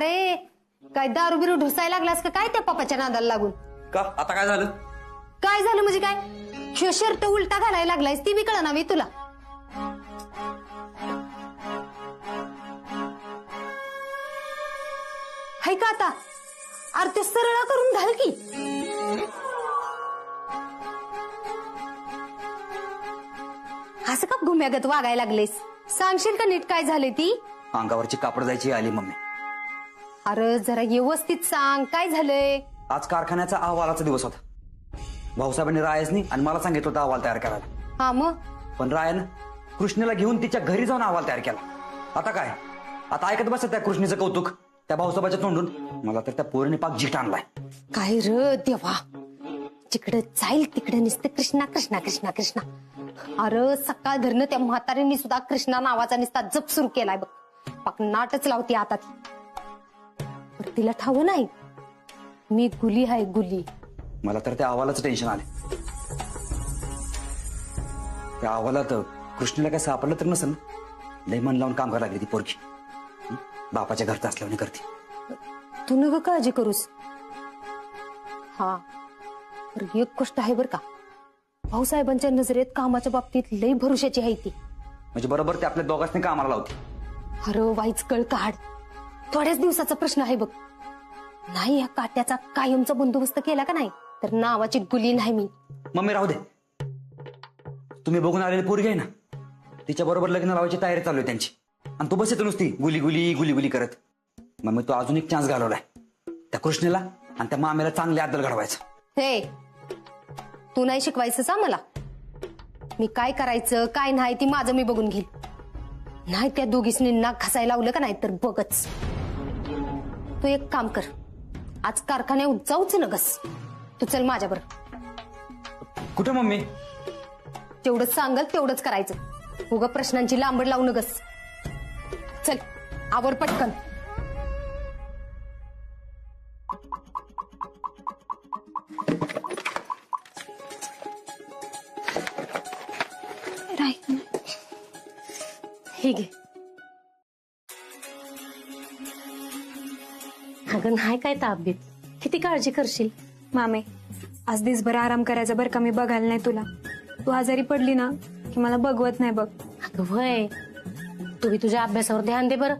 अरे काय दारू बिरू ढुसायला लागलास का काय त्या पप्पाच्या नादाला लागून? का आता काय झालं? काय झालं म्हणजे काय? ह्यो शर्ट उलटा घालायला लागलायस ती बी कळना मी तुला. हाय का आता? अरे ते सरळ करून घाल की. असं का घुम्यागत वागायला लागलेस? सांगशील का नीट काय झाले ती? अंगावरची कापड जायची आली मम्मी. अरे जरा व्यवस्थित सांग काय झालंय? आज कारखान्याचा अहवालाचा दिवस होता. भाऊसाहेबांनी रायसनी आणि मला सांगितलं होतं अहवाल तयार करायला. हा मग पण रायनं कृष्णेला घेऊन तिच्या घरी जाऊन अहवाल तयार केला. आता काय? आता ऐकत बसत त्या कृष्णेचं कौतुक त्या भाऊसाहेबाच्या तोंडून. मला तर त्या पोरीने पाक जीट आणलाय. काय र देवा, जिकडे जाईल तिकडे नुसतं कृष्णा कृष्णा कृष्णा कृष्णा. अरे सकाळ धरणं त्या म्हातारीने सुद्धा कृष्णा नावाचा नुसता जप सुरू केलाय बघ. पाक नाटच लावती आता ती. पण तिला ठाव नाही मी गुली आहे गुली. मला तर त्या अहवालाचं टेन्शन आले. त्या अहवालात कृष्णेला काय सापडलं तर नसेल. लय मन लावून काम करायला लागली ती पोरगी. बापाच्या घरचं असल्याने करते. तू नग काळजी करूस. हा तर एक गोष्ट आहे बर का, भाऊसाहेबांच्या नजरेत कामाच्या बाबतीत लय भरोशाची आहे ती. म्हणजे बरोबर ते आपल्या दोघांनी कामाला लावते. अरे वाईच कळ काढ. थोड्याच दिवसाचा प्रश्न आहे बघ. नाही या काट्याचा कायमचा बंदोबस्त केला का नाही तर नावाची गुली नाही मी. मम्मी राहू दे. तुम्ही बघून आलेली पोरगी आहे ना, तिच्या बरोबर लग्न लावायची तयारी चालू आहे त्यांची. आणि तू बस येतो नुसती गुली गुली गुली गुली करत. मम्मी तो अजून एक चान्स घालवलाय त्या कृष्णेला आणि त्या मामेला चांगले आदल घडवायचं. हे तू नाही शिकवायचंच मला. मी काय करायचं काय नाही ती माझं मी बघून घेईल. नाही त्या दोघीसनी नाक घासायला लावलं का नाही तर बघच. तू एक काम कर, आज कारखान्यात जाऊच नगस. तू चल माझ्यावर. कुठं मम्मी? जेवढं सांगल तेवढंच करायचं. उगा प्रश्नांची लांबड लावू नगस. चल आवर पटकन. हे घे. अगं नाही काय ताब्येत, किती काळजी करशील. मामे आज दिवसभर आराम करायचा बरं का. मी बघायला नाही तुला. तू आजारी पडली ना की मला बघवत नाही बघ. अगं व्हय, तू तुझ्या अभ्यासावर ध्यान दे बरं.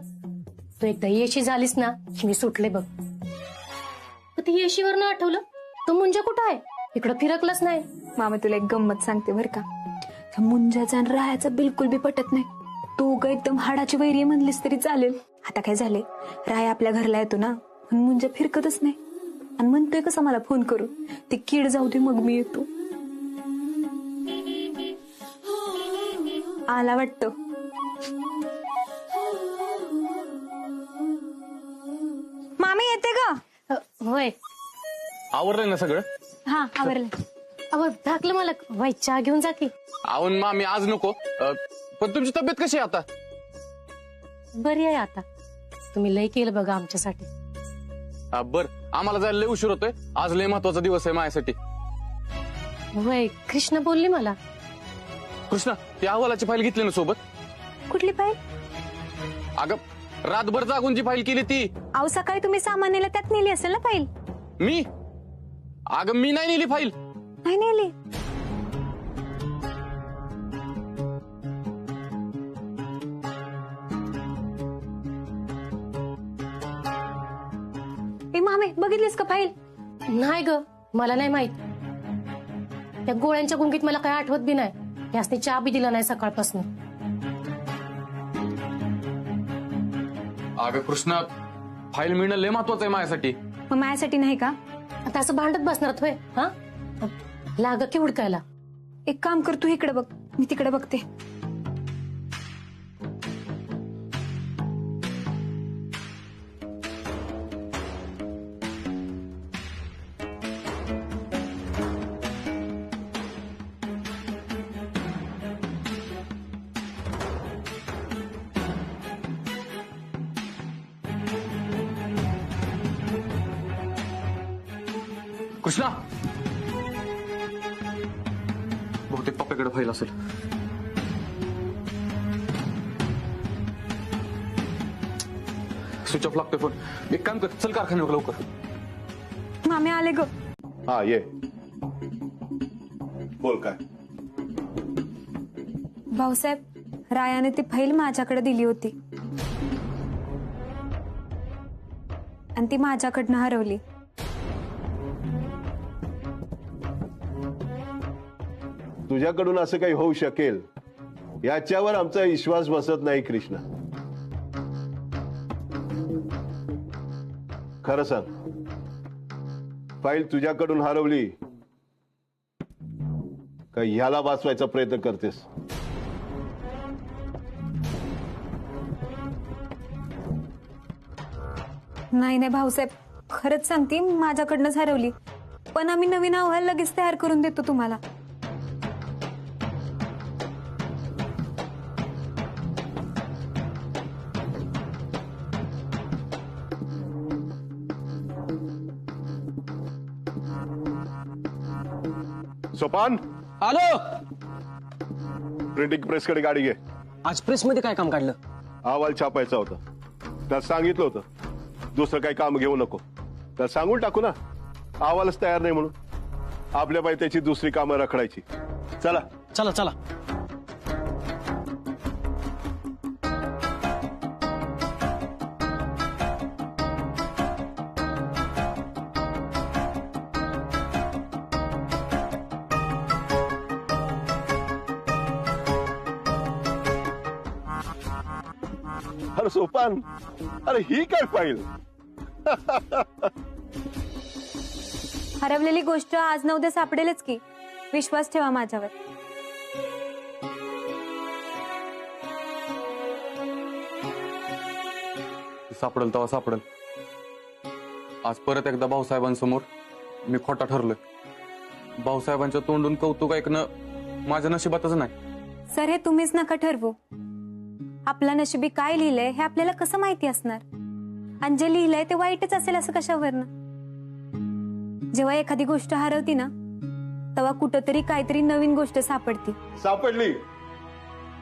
तू एकदा येशी झालीस ना की मी सुटले बघ. ती येशीवर ना आठवलं तो मुंजा कुठं आहे? इकडं फिरकलंच नाही. मामे तुला एक गंमत सांगते बरं का. त्या मुंजाचा आणि राहायचा बिलकुल बी पटत नाही. तू ग एकदम हाडाची वैरी म्हणलीस तरी चालेल. आता काय झाले, राय आपल्या घरला येतो ना पण मुंजा फिरकतच नाही. आणि म्हणतोय कसा मला फोन करू, ती कीड जाऊ दे मग मी येतो. आला वाटतं. मामी येते का? होय आवरलंय ना सगळं? हा आवरलं. अहो धाकलं मला वाईट चहा घेऊन जा की. आवून मामी आज नको. पण तुमची तब्येत कशी आहे आता? बरी आहे आता. तुम्ही लय केलं बघा आमच्यासाठी. बर, आम्हाला जायला लय उशीर होतोय. आज लय महत्वाचा दिवस आहे माझ्यासाठी. होय कृष्ण बोलली मला. कृष्णा, ती अहवालाची फाईल घेतली ना सोबत? कुठली फाईल? अगं रातभर जागून जी फाईल केली ती. अहो सकाळी तुम्ही सामान नेलं त्यात नेली असेल ना फाईल. मी? अगं मी नाही नेली फाईल. नाही नेली? मामे बघितलीस का फाईल? नाही ग, मला नाही माहित. त्या गोळ्यांच्या गुंगीत मला काय आठवत बी नाही. यासनी चहा बी दिला नाही सकाळपासून. अगं कृष्णा, फाईल मिळणं लय महत्वाचं आहे माझ्यासाठी. मग माझ्यासाठी नाही का? आता असं भांडत बसणार होय? हा लाग की हुडकायला. एक काम कर, तू इकडे बघ मी तिकडे बघते. कृष्णा, बहुतेक पप्पाकडे फाईल असेल. स्विच ऑफ लागतोय फोन. एक काम कर, चल कारखान्यावर लवकर. मामी आले ग. हा ये बोल काय. भाऊसाहेब, रायाने ती फाईल माझ्याकडे दिली होती आणि ती माझ्याकडनं हरवली. तुझ्याकडून असं काही होऊ शकेल याच्यावर आमचा विश्वास बसत नाही कृष्णा. खरं सांग, फाईल तुझ्याकडून हरवली का ह्याला वाचवायचा प्रयत्न करतेस? नाही नाही भाऊसाहेब, खरंच सांगते, माझ्याकडनंच हरवली. पण आम्ही नवीन अहवाल लगेच तयार करून देतो तुम्हाला. सोपान, आलो. प्रिंटिंग प्रेस कडे गाडी घे. आज प्रेस मध्ये काय काम काढलं? अहवाल छापायचा होता. त्यात सांगितलं होतं दुसरं काही काम घेऊ नको. तर सांगून टाकू ना, अहवालच तयार नाही म्हणून. आपल्या पाय त्याची दुसरी कामं रखडायची. चला चला चला. अरे सोपान, अरे ही काय फाईल? हरवलेली गोष्ट आज न उद्या सापडेलच की. विश्वास ठेवा माझ्यावर. सापडेल तेव्हा सापडेल. आज परत एकदा भाऊसाहेबांसमोर मी खोटा ठरलोय. भाऊसाहेबांच्या तोंडून कौतुक ऐकणं माझ्या नशिबातच नाही. सर, हे तुम्हीच नका ठरवू. आपल्या नशिबी काय लिहिलंय हे आपल्याला कसं माहिती असणार? आणि जे लिहिलंय ते वाईटच असेल असं कशावरनं? जेव्हा एखादी गोष्ट हरवती ना, तेव्हा कुठंतरी काहीतरी नवीन गोष्ट सापडती. सापडली,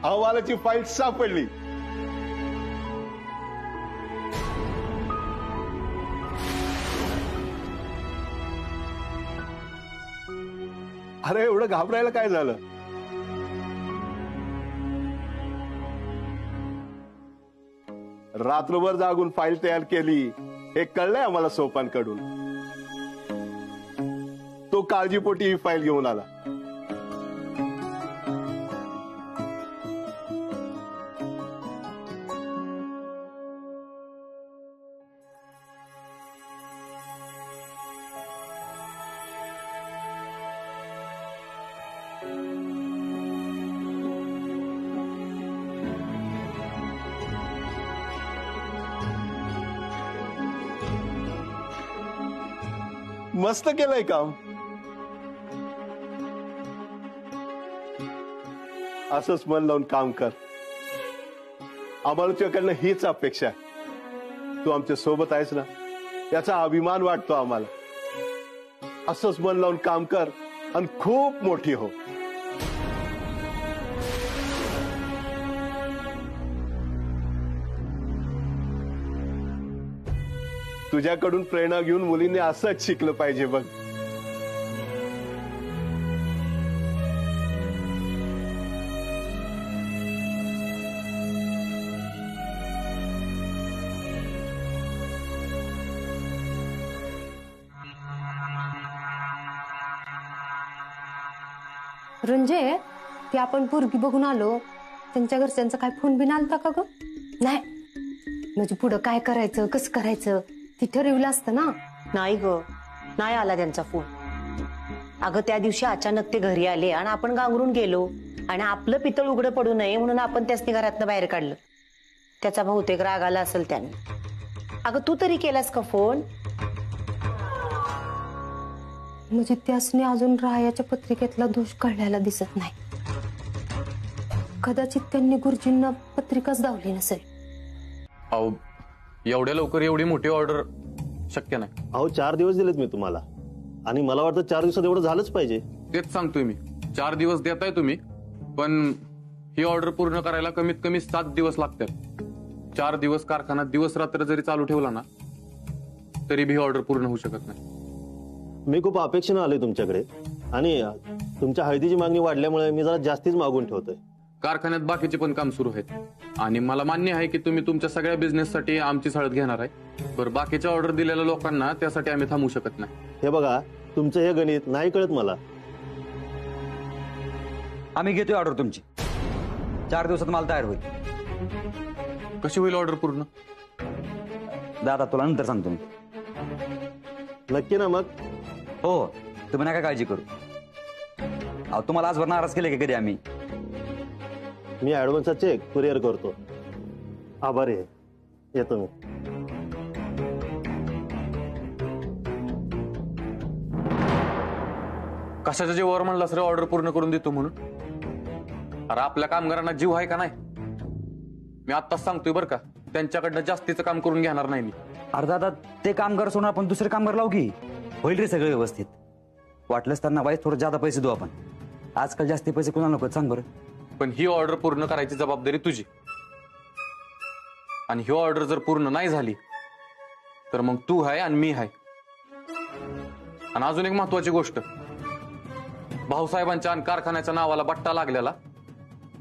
अहवालाची फाईल सापडली. अरे एवढं घाबरायला काय झालं? रात्रभर जागून फाईल तयार केली हे कळलंय आम्हाला सोपानकडून. तो काळजीपोटी ही फाईल घेऊन आला. मस्त केलंय काम. असंच मन लावून काम कर. आम्हाला तुझ्याकडनं हीच अपेक्षा आहे. तू आमच्या सोबत आहेस ना, याचा अभिमान वाटतो आम्हाला. असंच मन लावून काम कर आणि खूप मोठी हो. तुझ्याकडून प्रेरणा घेऊन मुलींनी असंच शिकलं पाहिजे बघ. रंजे, ती आपण पोरगी बघून आलो, त्यांच्या घरच्यांचा काय फोन बिन आलता का ग? नाही म्हणजे पुढं काय करायचं, कसं करायचं ती ठरवलं असतं ना. नाही ग, नाही आला त्यांचा फोन. अगं त्या दिवशी अचानक ते घरी आले आणि आपण गांगरून गेलो आणि आपलं पितळ उघडं पडू नये म्हणून आपण त्यासनी घरातनं बाहेर काढलं. त्याचा बहुतेक राग आला असेल त्यांना. अगं तू तरी केलास का फोन? म्हणजे त्यासनी अजून रायाच्या पत्रिकेतला दोष कळलेला दिसत नाही. कदाचित त्यांनी गुरुजींना पत्रिकाच दावली नसेल. अहो, एवढ्या लवकर एवढी मोठी ऑर्डर शक्य नाही. अहो 4 दिवस दिलेत मी तुम्हाला आणि मला वाटतं 4 दिवसात एवढं झालंच पाहिजे. तेच सांगतोय मी. 4 दिवस देताय तुम्ही, पण ही ऑर्डर पूर्ण करायला कमीत कमी 7 दिवस लागतात. 4 दिवस कारखाना दिवस रात्र जरी चालू ठेवला ना तरी भी ऑर्डर पूर्ण होऊ शकत नाही. मी खूप अपेक्षेनं आलोय तुमच्याकडे आणि तुमच्या हळदीची मागणी वाढल्यामुळे मी जरा जास्तीच मागून ठेवतोय. कारखान्यात बाकीचे पण काम सुरू आहेत आणि मला मान्य आहे की तुम्ही तुमच्या सगळ्या बिझनेससाठी आमचीच हळद घेणार आहे. बरं, बाकीच्या ऑर्डर दिलेल्या लोकांना त्यासाठी आम्ही थांबू शकत नाही. हे बघा, तुमचं हे गणित नाही कळत मला. आम्ही घेतोय ऑर्डर तुमची. 4 दिवसात माल तयार होईल. कशी होईल ऑर्डर पूर्ण? दादा तुला नंतर सांगतो मी. नक्की ना मग? हो, तुम्ही नका काळजी करू. अहो, तुम्हाला आजवर नाराज केले का कधी आम्ही? मी ऍडव्हान्सचा चेक कुरिअर करतो. आभारी आहे. येतो मी. कशाच्या जीवावर म्हणलास रे ऑर्डर पूर्ण करून देतो म्हणून? अरे आपल्या कामगारांना जीव आहे का नाही? मी आत्ताच सांगतोय बरं का, त्यांच्याकडनं जास्तीचं काम करून घेणार नाही मी. अरे दादा, ते कामगार सोडून आपण दुसरे कामगार लावू की. होईल रे सगळं व्यवस्थित. वाटलंच त्यांना वाईट थोडं जादा पैसे देऊ आपण. आजकाल जास्ती पैसे कोणाला नको सांग बरं. पण ही ऑर्डर पूर्ण करायची जबाबदारी तुझी. आणि ही ऑर्डर जर पूर्ण नाही झाली तर मग तू आहे आणि मी आहे. आणि अजून एक महत्वाची गोष्ट, भाऊसाहेबांच्या आणि कारखान्याच्या नावाला बट्टा लागलेला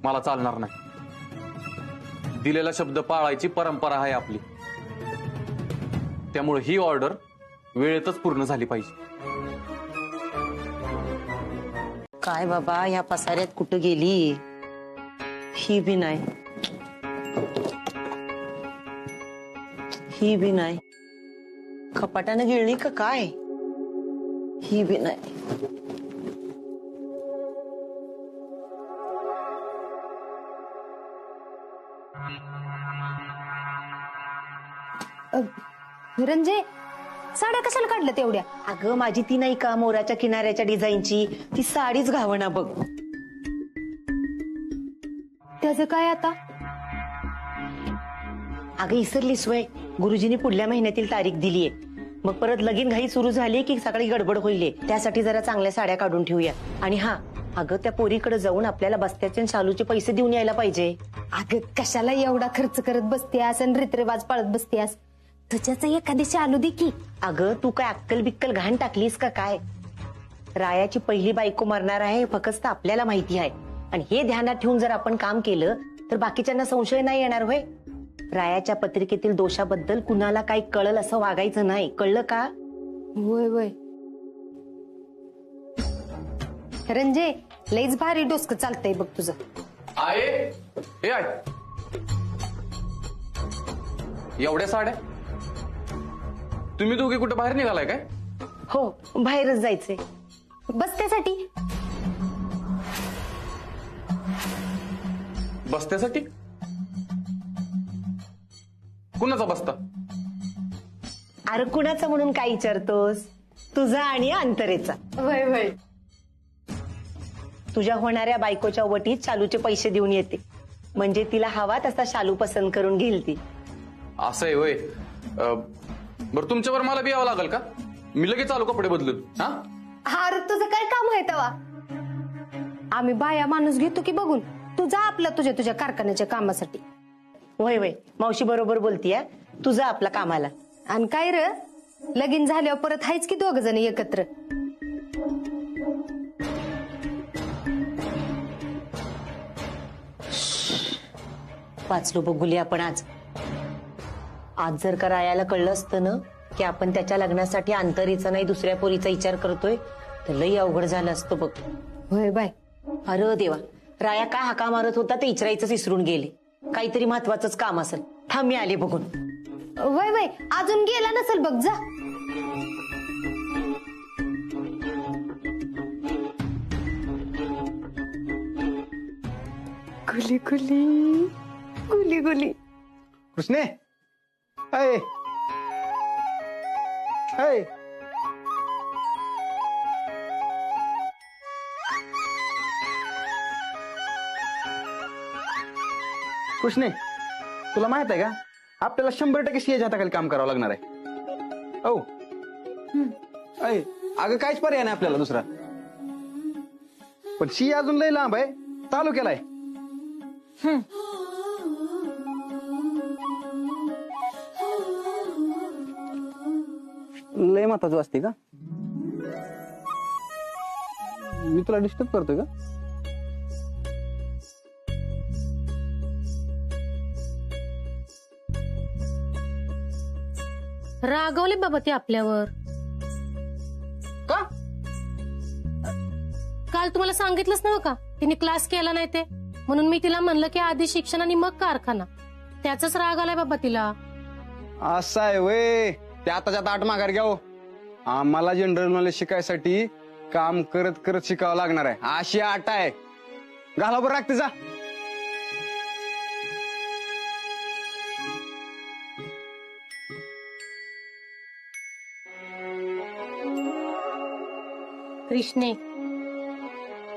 मला चालणार नाही. दिलेला शब्द पाळायची परंपरा आहे आपली. त्यामुळे ही ऑर्डर वेळेतच पूर्ण झाली पाहिजे. काय बाबा, या पसाऱ्यात कुठं गेली? ही बी नाही, ही बी नाही. कपाटानं गिळली का काय? ही बी नाही. रंजे, साड्या कशाला काढल्या तेवढ्या? अगं माझी ती नाही का मोराच्या किनाऱ्याच्या डिझाईनची ती साडीच घावना बघ. त्याचं काय आता? अगं इसरलीस वय, गुरुजींनी पुढल्या महिन्यातील तारीख दिलीये. मग परत लगीन घाई सुरू झाली की सकाळी गडबड होईल. त्यासाठी जरा चांगल्या साड्या काढून ठेवूया. आणि हा, अगं त्या पोरीकडे जाऊन आपल्याला बस्त्याचे शालूचे पैसे देऊन यायला पाहिजे. अगं कशाला एवढा खर्च करत बसतेस आणि रीतरिवाज पाळत बसतेस? तुझ्याच एखादी शालू दे की. अगं तू काय अक्कल बिक्कल घाण टाकलीस का काय? रायाची पहिली बायको मरणार आहे फक्त आपल्याला माहिती आहे. आणि हे ध्यानात ठेवून जर आपण काम केलं तर बाकीच्यांना संशय नाही येणार होय. रायाच्या पत्रिकेतील दोषाबद्दल कुणाला काही कळल असं वागायचं नाही, कळलं का? होय होय. रंजे, लईच भारी डोसकं चालतंय बघ तुझं. आहे हे आहे. एवढ्या साड्या? तुम्ही दोघे कुठे बाहेर निघालाय काय? हो, बाहेरच जायचंय. बसत्यासाठी. बस्त्यासाठी? कुणाचा बस्ता? अरे कुणाचा म्हणून काय विचारतोस? तुझा आणि अंतरेचा. होय होय. तुझ्या होणाऱ्या बायकोच्या वटीत शालूचे पैसे देऊन येते. म्हणजे तिला हवा तसा शालू पसंत करून घेईल ती. असं आहे होय. बरं, तुमच्यावर मला बी यावं लागेल का? मी लगेच आलो कपडे बदलून. हा, अरे तुझं काय काम आहे तेव्हा? आम्ही बाया माणूस घेतो की बघून. तू जा आपला तुझ्या कारखान्याच्या कामासाठी. होय होय, मावशी बरोबर बोलतीय. तुझा आपला कामाला. आणि काय र, लगीन झाल्यावर परत हायच की 2 जण एकत्र. वाचलो बघुली आपण आज. आज जर का रायाला कळलं असतं ना की आपण त्याच्या लग्नासाठी अंतरीचा नाही दुसऱ्या पोरीचा विचार करतोय तर लई अवघड झालं असतं बघ. होय बाय. अरे देवा, राया काय हाका मारत होता ते इचरायचंच विसरून गेले. काहीतरी महत्वाचंच काम असेल. थांब मी आले बघून. वय वय, अजून गेला नसेल बघ, जा. गुली गुली गुली गुली. कृष्णे, हाय हाय. कृष्णे, तुला माहित आहे का आपल्याला 100% सीएच्या हाताखाली काम करावं लागणार आहे. ओ अय, अगं काहीच पर्याय नाही आपल्याला दुसरा. पण सी अजून लय लांब आहे. चालू केलाय. लय महत्वाचं असते का? मी तुला डिस्टर्ब करतोय का? रागवले बाबा ते आपल्यावर. का? काल तुम्हाला सांगितलंच नव्हतं का तिने क्लास केला नाही ते, म्हणून मी तिला म्हणलं की आधी शिक्षण आणि मग कारखाना. त्याचाच राग आलाय बाबा तिला. असं आहे वय. ते आताच्या आठ माघार घ्या हो. आम्हाला जनरल नॉलेज शिकायसाठी काम करत करत शिकावं लागणार आहे. अशी आट आहे. घाला बरं राग तिचा. कृष्णे,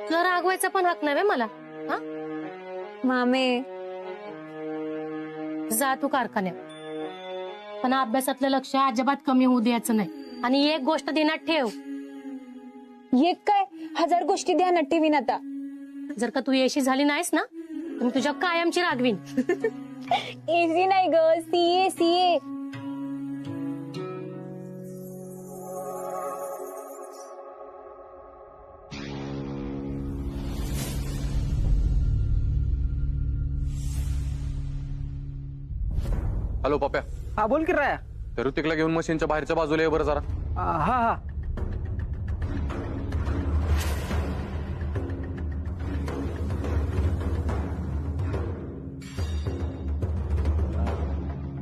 तुला रागवायचा पण हक नाही मला. हा, मामे जा तू कारखान्यात, पण अभ्यासातलं लक्ष अजिबात कमी होऊ द्यायचं नाही. आणि एक गोष्ट ध्यानात ठेव, एक काय 1000 गोष्टी ध्यानात ठेवीन आता. जर का तू यशी झाली नाहीस ना तर मी तुझ्या कायमची रागवीन. एसी नाही ग, सीए सीए. हॅलो पप्या, हा बोल की राया. तर ऋतिकला घेऊन मशीनच्या बाहेरच्या बाजूला ये बरं जरा. हा हा.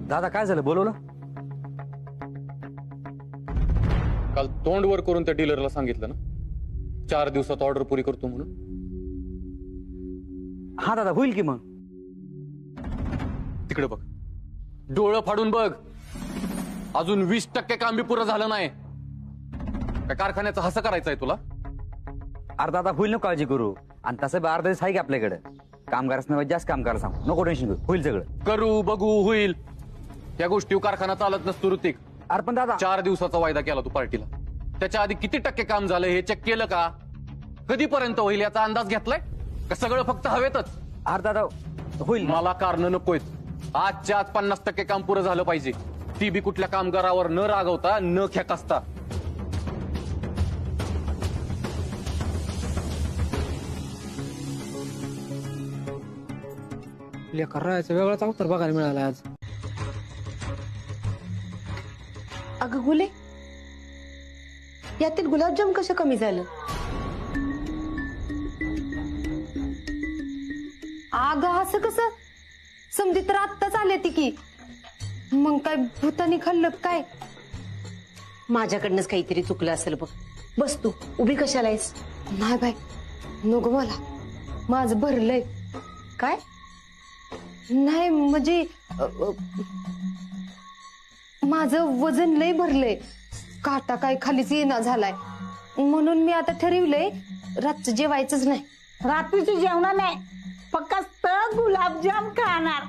दादा काय झालं, बोलवलं? काल तोंड वर करून त्या डीलरला सांगितलं ना 4 दिवसात ऑर्डर पुरी करतो म्हणून. हा दादा, होईल की मग. तिकडे बघ, डोळं फाडून बघ. अजून 20% काम बी पुरं झालं नाही. काय कारखान्याचं हसं करायचंय तुला? अरे दादा होईल, नको काळजी करू. आणि तसं 12 दिवस आहे की आपल्याकडे. कामगारच नाही, जास्त काम करायला सांग. नको टेन्शन घेऊ, होईल सगळं. करू बघू होईल. त्या गोष्टी कारखाना चालत नसतो ऋतिक. अरे पण दादा 4 दिवसाचा वायदा केला तू पार्टीला. त्याच्या आधी किती टक्के काम झालं हे चेक केलं का? कधीपर्यंत होईल याचा अंदाज घेतलाय का? सगळं फक्त हवेतच. अरे दादा होईल. मला कारण नकोय. आजच्या आज 50% काम पुरं झालं पाहिजे. ती बी कुठल्या कामगारावर न रागवता, न खेकसता. करायचं वेगळाच अवतार बघायला मिळाला आज. अगं गुले, यातील गुलाबजाम कसं कमी झालं? अगं असं कसं, समजी तर आत्ताच आले ती की. मग काय भूतानी खाल्लं काय? माझ्याकडनंच काहीतरी चुकलं असेल बघ. बस तू उभी कशाला आहेस? नाही बाय, नको मला, माझं भरलंय. काय? नाही म्हणजे माझं वजन लय भरलंय. काटा काय खालीच येणा झालाय. म्हणून मी आता ठरवलंय रातचं जेवायचंच नाही. रात्रीची जेवण नाही, फक्त गुलाबजाम खाणार.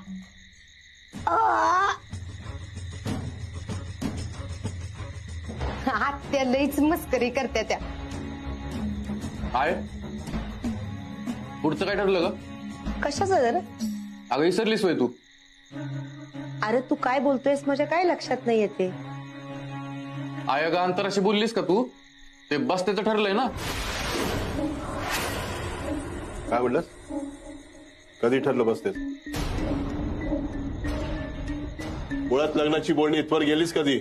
आत्या लईच मस्करी करत्या त्या. आहे पुढचं काय ठरलं ग? कशाचं जरा? अगं विसरलीस होय तू? अरे तू काय बोलतोयस माझ्या काय लक्षात नाही येते. आय ग अंतराशी बोललीस का तू? ते बस त्याचं ठरलंय ना. काय म्हणलं? कधी ठरलं बसतेस? मुळात लग्नाची बोलणी इथवर गेलीस कधी?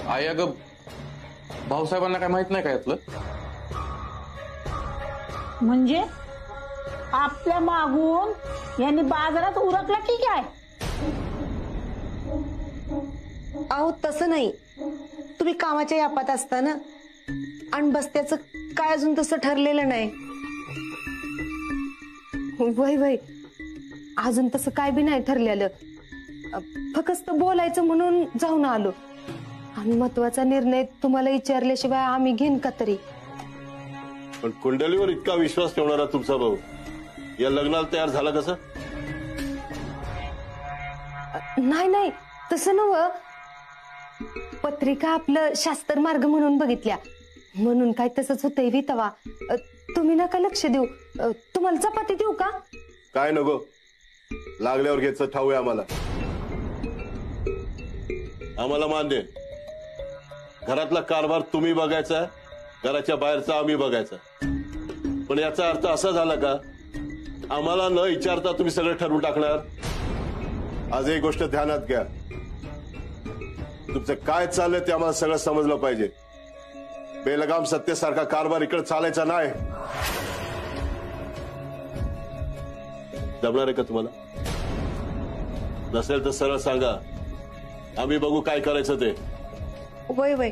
आय ग भाऊसाहेबांना काय माहित नाही का यातलं? म्हणजे आपल्या मागून यांनी बाजारात उरकला की काय? अहो तसं नाही, तुम्ही कामाच्या यापात असताना आणि बस्त्याचं काय अजून तसं ठरलेलं नाही. वय वय, अजून तसं काय बी नाही ठरलेलं. फक्त बोलायचं म्हणून जाऊन आलो. आणि महत्वाचा निर्णय तुम्हाला विचारल्याशिवाय आम्ही घेईन का तरी? पण कुंडलीवर इतका विश्वास ठेवणारा तुमचा भाऊ या लग्नाला तयार झाला कसं? नाही नाही, तसं नव. पत्रिका आपलं शास्त्र मार्ग म्हणून बघितल्या, म्हणून काय तसंच होतंय वितवा. तुम्ही नका लक्ष देऊ. तुम्हाला चपाती देऊ का? काय नको, लागल्यावर घ्यायचं ठाऊया आम्हाला. आम्हाला मान्य आहे. घरातला कारभार तुम्ही बघायचा, घराच्या बाहेरचा आम्ही बघायचा. पण याचा अर्थ असा झाला का आम्हाला न विचारता तुम्ही सगळं ठरवून टाकणार? आज एक गोष्ट ध्यानात घ्या, तुमचं काय चाललंय ते आम्हाला सगळं समजलं पाहिजे. बेलगाम सत्तेसारखा कारभार इकडे चालायचा नाही. जमणार आहे का तुम्हाला? नसेल तर सरळ सांगा, आम्ही बघू काय करायचं ते. वय वय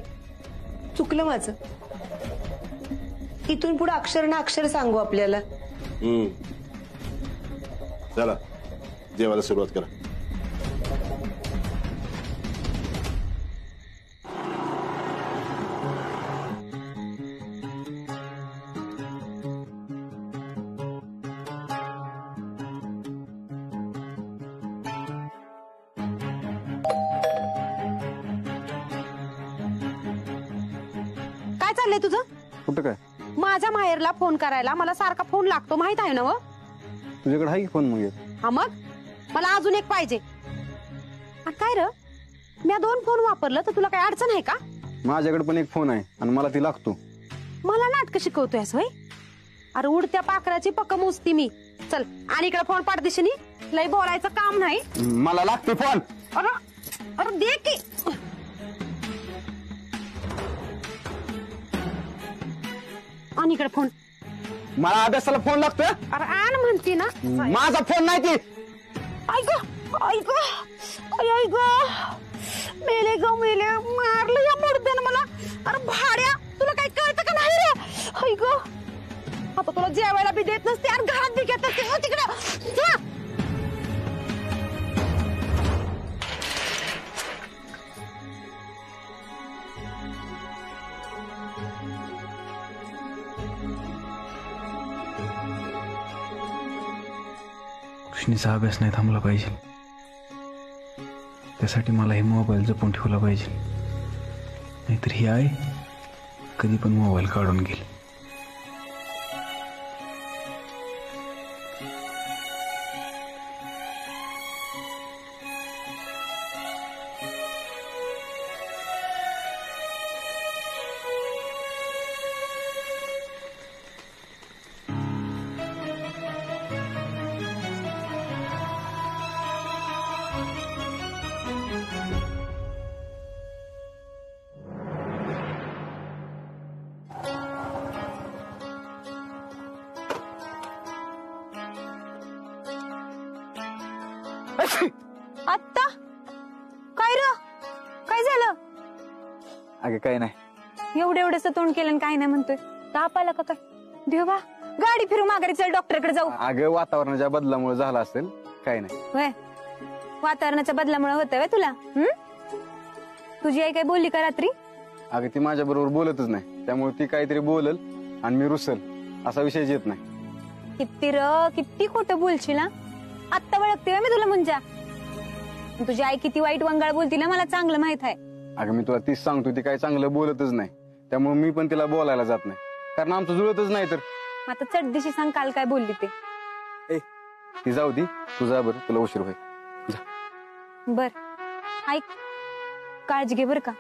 चुकलं माझं. इथून पुढे अक्षर ना अक्षर सांगू आपल्याला. चला जेवायला सुरुवात करा. काय चाललंय तुझं? कुठं काय? माझ्या माहेरला फोन करायला मला सारखा फोन लागतो, माहित आहे ना? व तुझ्याकडे आहे की फोन? मग हा, मग मला अजून एक पाहिजे. काय र, मी 2 फोन वापरलं तर तुला काही अडचण आहे का? माझ्याकडे पण एक फोन आहे आणि मला ती लागतो. मला नाटक शिकवतोय होय? अरे उडत्या पाखराची पक्क मुसती मी. चल आणि इकडे फोन पाठदिशीनी, लय बोलायचं काम नाही. मला लागतो फोन. अरे अरे दे की. आणि इकडे फोन. मला अभ्यासाला फोन लागतोय. अरे आण म्हणते ना. माझा फोन नाही ती. ऐक ऐक ऐक, मेले ग मेले, मारलं या मुडद्यानं मला. अरे भाड्या, तुला काय कळतं का नाही रे? ऐक आता तुला जेवायला बी देत नसते आणि घरात बी घेत नसते. तिकडे कृष्णीचा अभ्यास नाही थांबला पाहिजे. त्यासाठी मला हे मोबाईल जपून ठेवला पाहिजे, नाहीतर ही आई कधी पण मोबाईल काढून घेईल. आत्ता काय र, काय झालं? अगं काय नाही. एवढंच तोंड केलं आणि काय नाही म्हणतोय. ताप आला का काय? देवा, गाडी फिरू माघारी, चल डॉक्टरकडे जाऊ. अगं वातावरणाच्या बदलामुळे झाला असेल, काय नाही. वय वातावरणाच्या बदलामुळे होतंय तुला? तुझी आई काय बोलली का रात्री? अगं ती माझ्या बरोबर बोलतच नाही, त्यामुळे ती काहीतरी बोलल आणि मी रुसल, असा विषय येत नाही. किती खोटं बोलशील ना. आत्ता ओळखते मी तुला मुंजा. तुझी आई किती वाईट वंगाळ बोलती ना, मला चांगलं माहित आहे. अगं मी तुला तीच सांगतो, ती काही चांगलं बोलतच नाही, त्यामुळे मी पण तिला बोलायला जात नाही, कारण आमचं जुळतच नाही. तर आता चटदिशी सांग काल काय बोलली ते. ती जाऊ दी, तू जा बरं, तुला उशीर होईल. बर ऐक, काळजी घे बर का.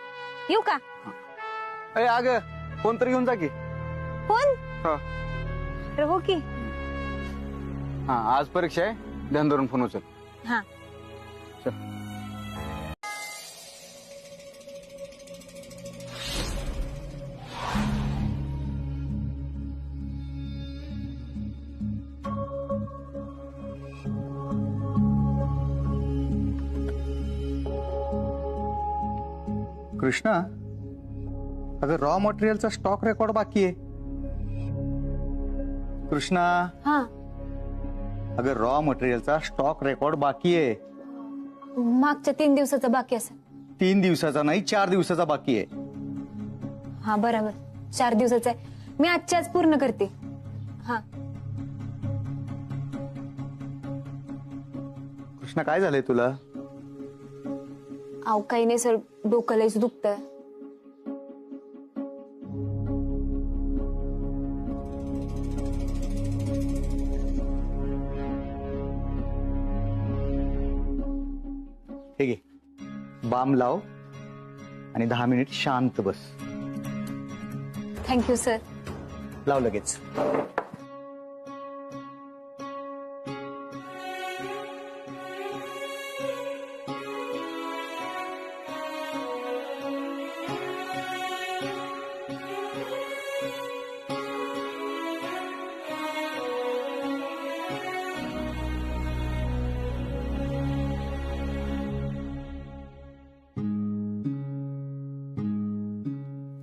येऊ का? अगं फोन तर घेऊन जा की. फोन? हा. हो की. हा, आज परीक्षा आहे, ध्यान धरून फोन उचल. हा. चल. कृष्णा, अगं रॉ मटेरियलचा स्टॉक रेकॉर्ड बाकी आहे. कृष्णा, हा, अगं रॉ मटेरियलचा स्टॉक रेकॉर्ड बाकी आहे. मागच्या 3 दिवसाचा बाकी असेल. 3 दिवसाचा नाही, 4 दिवसाचा बाकी आहे. हा बरोबर, 4 दिवसाचा आहे. मी आजच्या आज पूर्ण करते. हा. कृष्णा, काय झालंय तुला? अहो काही नाही सर, डोकं लयच दुखतंय. हे घे, बाम लाव आणि 10 मिनिट शांत बस. Thank you sir. लाव लगेच.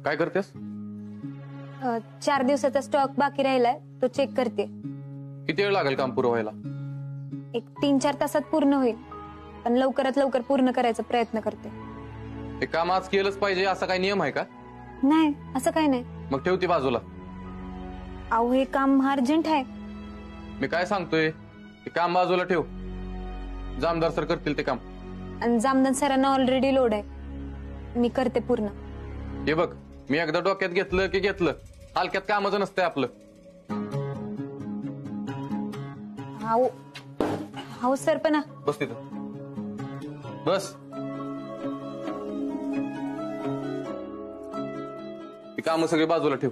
काय करतेस? 4 दिवसाचा स्टॉक बाकी राहिलाय, तो चेक करते. किती वेळ लागेल काम पुरं व्हायला? एक 3-4 तासात पूर्ण होईल, पण लवकरात लवकर पूर्ण करायचा प्रयत्न करते. हे काम आज केलंच पाहिजे असा काही नियम आहे का? नाही, असं काही नाही. मग ठेवती बाजूला. अहो, हे काम अर्जंट आहे. मी काय सांगतोय, ते काम बाजूला ठेव. जामदार सर करतील ते काम. आणि जामदार सरांना ऑलरेडी लोड आहे. मी करते पूर्ण. हे बघ, मी एकदा डोक्यात घेतलं की घेतलं. हलक्यात कामाचं नसतंय आपलं. हो सर, पण बस तिथं बस. ती कामं सगळी बाजूला ठेव.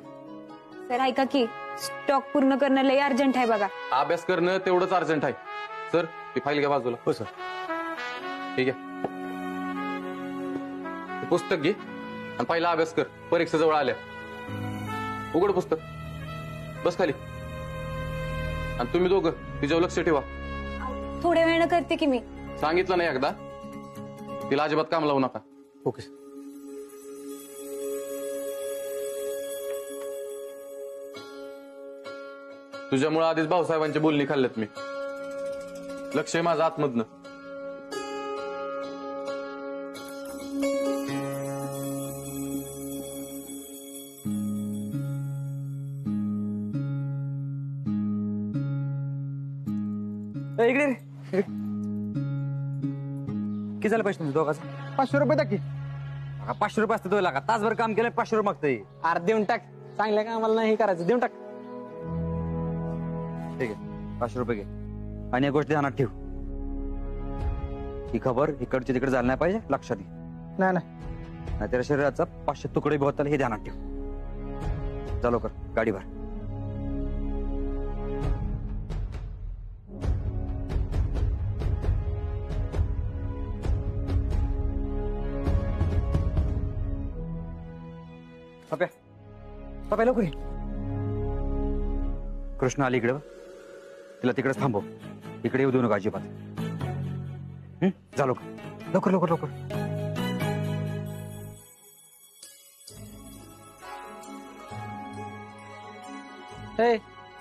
सर ऐका की, स्टॉक पूर्ण करणं लय अर्जंट आहे बघा. अभ्यास करणं तेवढंच अर्जंट आहे. सर, ती फाईल घ्या बाजूला. हो सर. ठीक आहे, पुस्तक घे आणि पहिला अभ्यास कर. परीक्षा जवळ आल्या. उघड पुस्तक, बस खाली. आणि तुम्ही दोघं तिच्यावर लक्ष ठेवा. थोड्या वेळानं करते की मी. सांगितलं नाही एकदा, तिला अजिबात काम लावू नका. ओके. तुझ्यामुळे आधीच भाऊसाहेबांची बोलणी खाल्ल्यात मी. लक्ष आहे माझं आतमधनं. इकडे किती झालं पैसे तुमचे दोघांचं? 500 रुपये टाकी. 500 रुपये असते तो लागा. तासभर काम केलं 500 रुपये मागतोय. अरे देऊन टाक, चांगल्या कामाला नाही करायचं, देऊन टाक. ठीक आहे, 500 रुपये घे. आणि एक गोष्ट ध्यानात ठेव, ही खबर इकडची तिकडे झाली नाही पाहिजे. लक्षात घे. नाही नाहीतर शरीराचा 500 तुकडे बी होतात, हे ध्यानात ठेव. जा लवकर, गाडी भर. लवकर. कृष्ण आली इकडे, तिला तिकडेच थांबव. इकडे येऊ देऊ नका अजिबात. जा लवकर लवकर लवकर लवकर.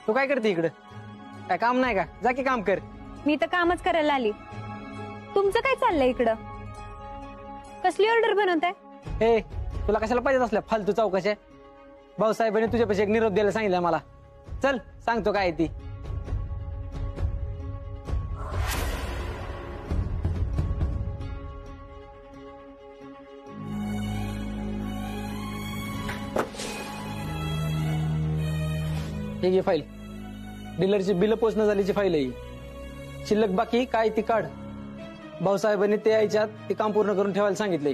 तू काय करते इकडे? काय काम नाही का? जा की काम कर. मी तर कामच करायला आली. तुमचं काय चाललंय इकडं? कसली ऑर्डर बनवताय? तुला कशाला पाहिजे असल्या फालतू चौकशा? भाऊसाहेबांनी तुझ्यापाशी एक निरोप द्यायला सांगितलं मला. चल सांगतो काय ती. हे घे फाईल. डीलरची बिल पोचणं झाल्याची फाईल आहे. शिल्लक बाकी काय ती काढ. भाऊसाहेबांनी ते यायच्यात ते काम पूर्ण करून ठेवायला सांगितलंय.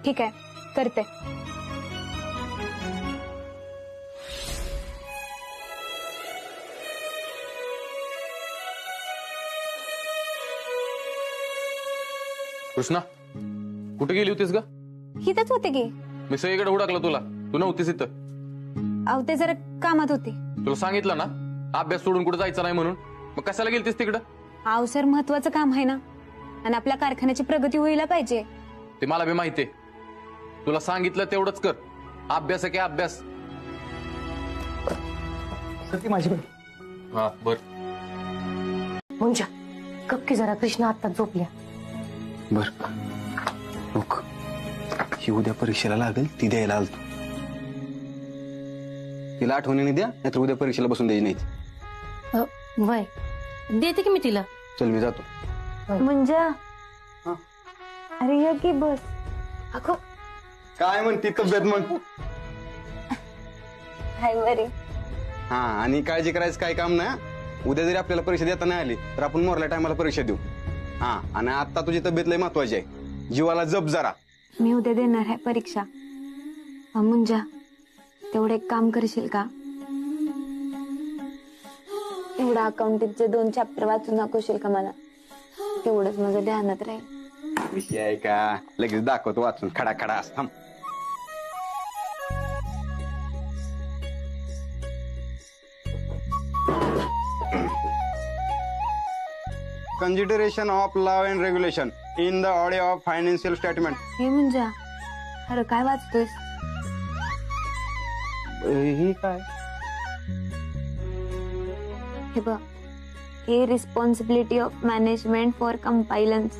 ठीक आहे, करते. कृष्णा, कुठे गेली होतीस ग? हिथंच होते की. मी सगळीकडे हुडकलं तुला, तू नव्हतीस इथं. अहो, ते जरा कामात होते. तुला सांगितलं ना अभ्यास सोडून कुठे जायचं नाही म्हणून. मग कशाला गेलतीस तिकडं? अहो सर, महत्वाचं काम आहे ना, आणि आपल्या कारखान्याची प्रगती व्हायला पाहिजे. ते मला बी माहितीये. तुला सांगितलं तेवढंच कर. अभ्यास आहे की अभ्यास. माझी हा बर. मुंजा गप्पी जरा. कृष्णा आता झोपल्या. बर. ही उद्या परीक्षेला लागेल, ती द्यायला आलतो. तिला आठवणीने द्या, नाहीतर उद्या परीक्षेला बसून द्यायची नाही. वय देते की मी तिला. चल मी जातो. म्हणजे अरे ये की बस. अगं काय म्हणते तब्येत मग? हाय बरी. हा, आणि काळजी करायचं काय काम नाही. उद्या जरी आपल्याला परीक्षा देता नाही आली तर आपण मोरल्या टायमाला परीक्षा देऊ. हा, आणि आता तुझी तब्येत लय महत्वाची आहे. जीवाला जप जरा. मी उद्या देणार आहे परीक्षा. मुंजा तेवढं एक काम करशील का? एवढं अकाउंटिंगचे 2 चॅप्टर वाचून दाखवशील का मला? तेवढंच माझं ध्यानात राहील. विषय आहे का? लगेच दाखवतो वाचून खडा खडा असता. Consideration of law and regulation in the audit of financial statement. हे मुंजा, अरे काय वाचतोयस? ही काय? हे बघ, हे responsibility of management for compliance.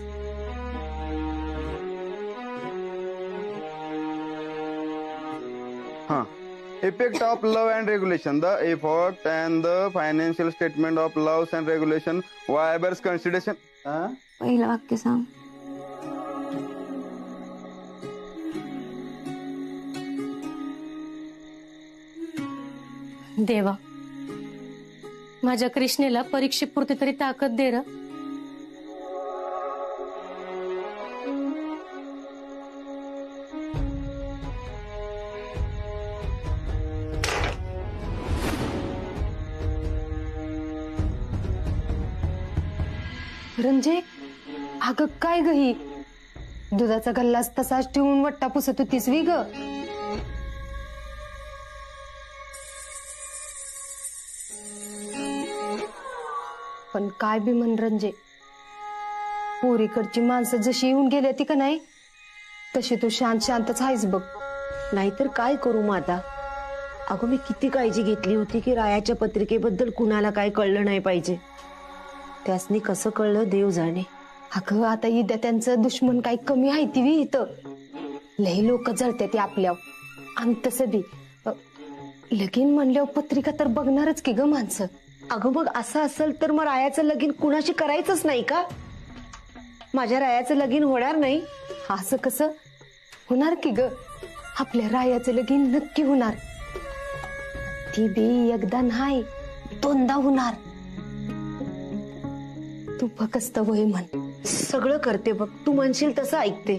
Huh. Effect of law and regulation. The effect and the financial statement of laws and regulation. Whatever consideration. पहिलं वाक्य सांग. देवा, माझ्या कृष्णेला परीक्षेपुरती तरी ताकद दे र. रंजे, अगं काय ग ही? दुधाचा गल्लास तसाच ठेवून वट्टा पुसत होतीस वी ग? पण काय बी म्हण रंजे, पोरीकडची माणसं जशी येऊन गेली ती का नाही तशी तू शांत शांतच आहेस बघ. नाहीतर काय करू मग आता? अगं मी किती काळजी घेतली होती की रायाच्या पत्रिकेबद्दल कुणाला काय कळलं नाही पाहिजे. त्यासनी कसं कळलं देव जाणे. अगं आता इद्या त्यांचं दुश्मन काही कमी आहे ती वी इथं. लई लोक जळते ते आपल्यावर. आणि तसं बी लगीन म्हणल्यावर पत्रिका तर बघणारच की ग माणसं. अगं मग असं असेल तर मग रायाचं लगीन कुणाशी करायचंच नाही का? माझ्या रायाचं लगीन होणार नाही? असं कसं होणार की ग? आपल्या रायाचं लगीन नक्की होणार. ती बी एकदा नाही 2दा होणार. तू फक्त वय म्हण. सगळं करते बघ, तू म्हणशील तसं ऐकते.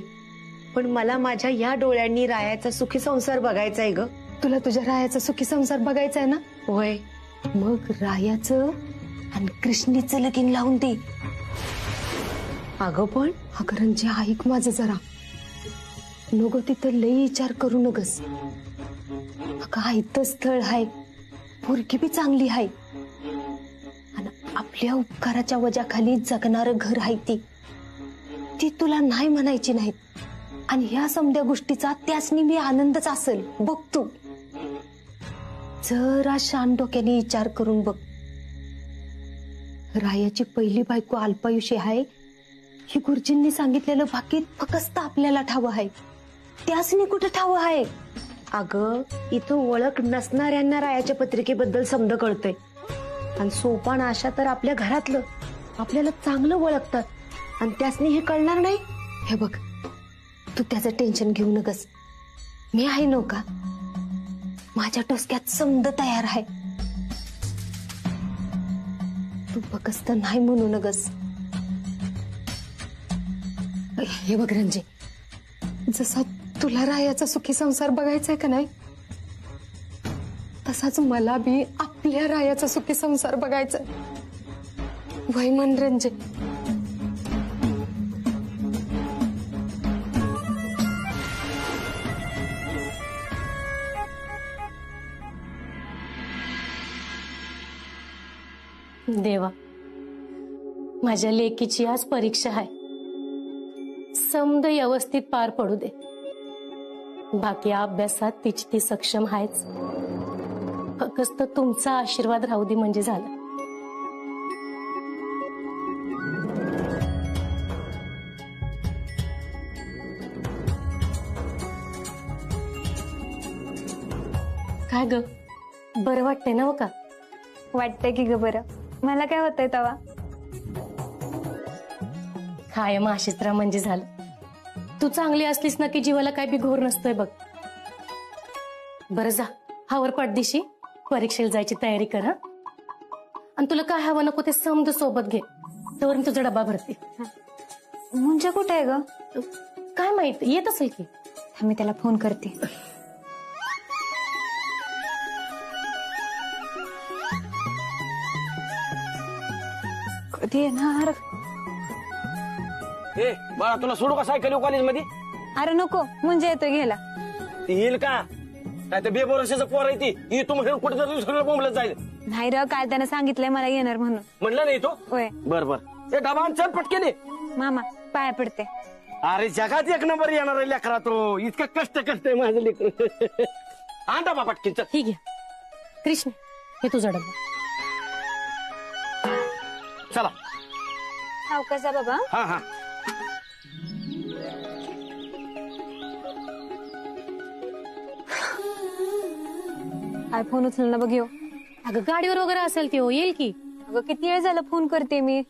पण मला माझ्या या डोळ्यांनी रायाचा सुखी संसार बघायचाय ग. तुला तुझ्या रायाचा सुखी संसार बघायचा आहे ना? होय. मग रायाचं आणि कृष्णीचं लगीन लावून दे. अगं पण अगं रंजी, ऐक माझं जरा. नको तिथं लई विचार करू नगस. अगं आयतं स्थळ हाय, पोरगी बी चांगली हाय आणि आपल्या उपकाराच्या वजाखाली जगणारं घर आहे ती तुला नाही म्हणायची नाहीत. आणि ह्या समध्या गोष्टीचा त्यासनी मी आनंदच असेल बघ. तू जरा शांत डोक्याने विचार करून बघ. रायाची पहिली बायको अल्पायुषी आहे ही गुरुजींनी सांगितलेलं बाकी फक्त आपल्याला ठाव आहे. त्यासनी कुठं ठाव आहे? अगं इथं ओळख नसणाऱ्यांना रायाच्या पत्रिकेबद्दल समज कळतंय. आणि सोपान आशा तर आपल्या घरातलं आपल्याला चांगलं ओळखतात आणि त्यासनी हे कळणार नाही. हे बघ, तू त्याचं टेन्शन घेऊ नकस. मी आहे नव्हता, माझ्या टोसक्यात समज तयार आहे. तू फक्त नाही म्हणू नगस. हे बघ रंजे, जसा तुला रायाचा सुखी संसार बघायचाय का नाही तसाच मला बी आपल्या रायाचा सुखी संसार बघायचा. वय म्हण रंजे. देवा, माझ्या लेकीची आज परीक्षा आहे. समद व्यवस्थित पार पडू दे. बाकी अभ्यासात तिची ती सक्षम आहेच. फक्त तुमचा आशीर्वाद राहू दे म्हणजे झालं. काय ग, बरं वाटतंय ना? का वाटतंय की ग बरं. मला काय होतंय तवा? कायम आशित्रा म्हणजे झालं. तू चांगली असलीस ना की जीवाला काय बी घोर नसतोय बघ. बरं जा, हावर पाठदिशी परीक्षेला जायची तयारी कर. आणि तुला काय हवं नको ते समज सोबत घे. तर मी तुझा डबा भरते. मुंजा कुठे आहे ग? काय माहित, येत असेल की. मी त्याला फोन करते. कधी येणार? ए बाळा, तुला सोडू का सायकल कॉलेजमध्ये? अरे नको, म्हणजे येतोय घ्यायला. ती येईल का? काय तर बेबोरशाचं पोर आहे ती तू म्हणून कुठे तरी सगळं बोंबलत जाईल. नाही र, काल त्यानं सांगितलंय मला येणार म्हणून. म्हणलं नाही तो? होय. बर बर. ते डबा चल पटकेने. मामा पाया पडते. अरे जगात एक नंबर येणार आहे लेकरा तो. इतकं कष्ट आहे माझं लेकर. हा डबा पटकेन चल. ठीक आहे कृष्ण, हे तुझा डबा. चला. सावकाशा बाबा. हा हा. काय फोन उचल ना बघ. अगं गाडीवर वगैरे असेल ती, येईल की. अगं किती वेळ झाला फोन करते मी.